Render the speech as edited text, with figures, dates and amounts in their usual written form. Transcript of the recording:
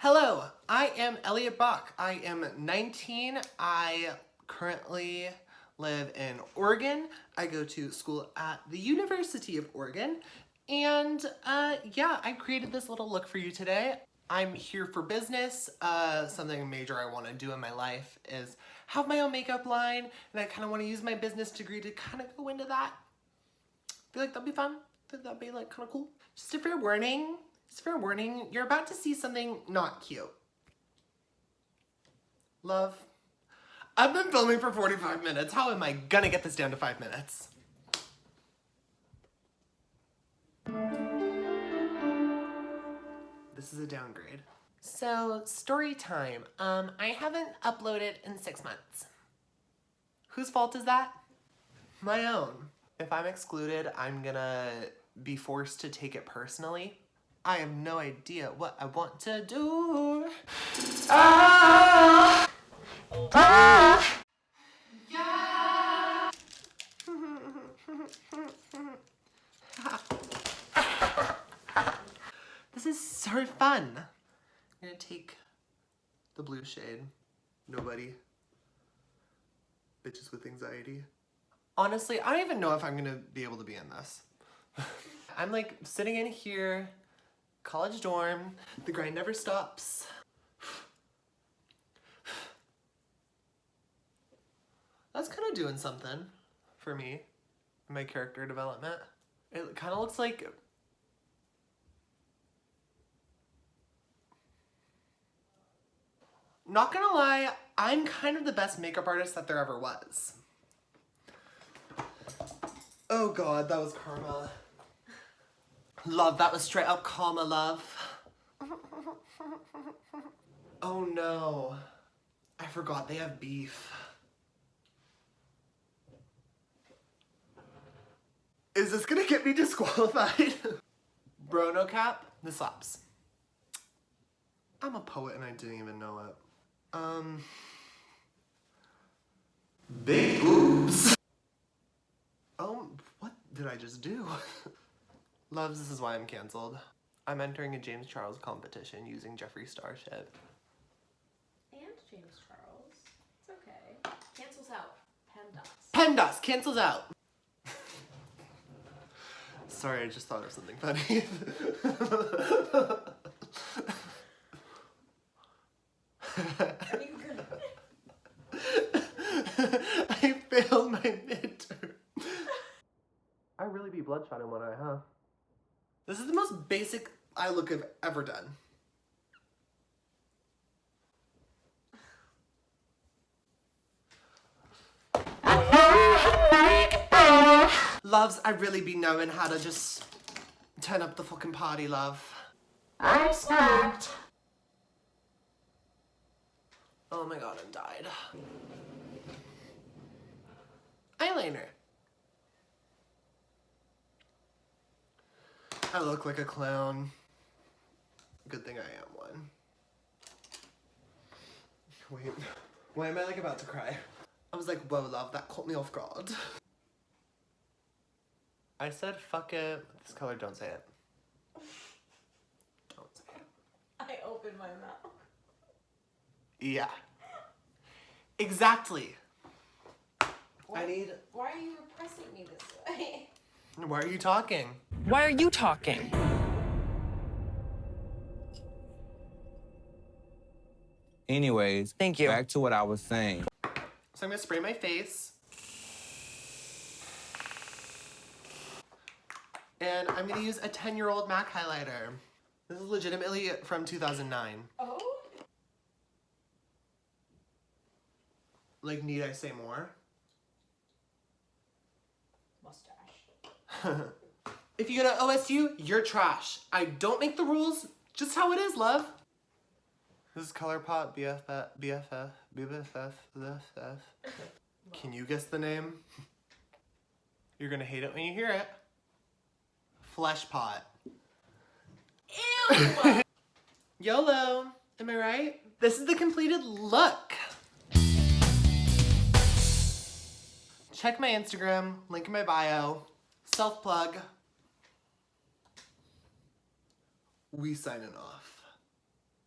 Hello, I am Elliot Bach. I am 19. I currently live in Oregon. I go to school at the University of Oregon. And yeah, I created this little look for you today. I'm here for business. Something major I want to do in my life is have my own makeup line, and I kind of want to use my business degree to kind of go into that. I feel like that'd be fun. I think that'd be like kind of cool. Just a fair warning. Just a fair warning. You're about to see something not cute. Love. I've been filming for 45 minutes. How am I gonna get this down to 5 minutes? This is a downgrade. So, story time. I haven't uploaded in 6 months. Whose fault is that? My own. If I'm excluded, I'm gonna be forced to take it personally. I have no idea what I want to do. Ah! Ah! Yeah! This is so fun. I'm gonna take the blue shade. Nobody. Bitches with anxiety. Honestly, I don't even know if I'm gonna be able to be in this. I'm like sitting in here, college dorm, the grind never stops. That's kind of doing something for me, my character development. It kind of looks like not gonna lie, I'm kind of the best makeup artist that there ever was. Oh god, that was karma. Love, that was straight up karma, love. Oh no. I forgot they have beef. Is this gonna get me disqualified? Bro, no cap, this slaps. I'm a poet and I didn't even know it. Big boobs. What did I just do? Loves, this is why I'm canceled. I'm entering a James Charles competition using Jeffree Star shit. And James Charles. It's okay. Cancels out. PEMDAS. PEMDAS cancels out. Sorry, I just thought of something funny. Are you good? I failed my midterm. I really be bloodshot in one eye, huh? This is the most basic eye look I've ever done. Loves, I really be knowing how to just turn up the fucking party, love. I snapped. Oh my god, I'm died. Eyeliner. I look like a clown. Good thing I am one. Wait, why am I like about to cry? I was like, whoa, love, that caught me off guard. I said, fuck it. This color, don't say it. Don't say it. I opened my mouth. Yeah. Exactly. Why are you repressing me this way? Why are you talking? Why are you talking? Anyways, Thank you. back to what I was saying. So I'm gonna spray my face. And I'm gonna use a 10-year-old MAC highlighter. This is legitimately from 2009. Oh? Like, need I say more? Mustache. If you go to OSU, you're trash. I don't make the rules, just how it is, love. This is ColourPop BFF. Can you guess the name? You're gonna hate it when you hear it. Flesh Pot. Ew! YOLO, am I right? This is the completed look. Check my Instagram, link in my bio. Self-plug. We signing off.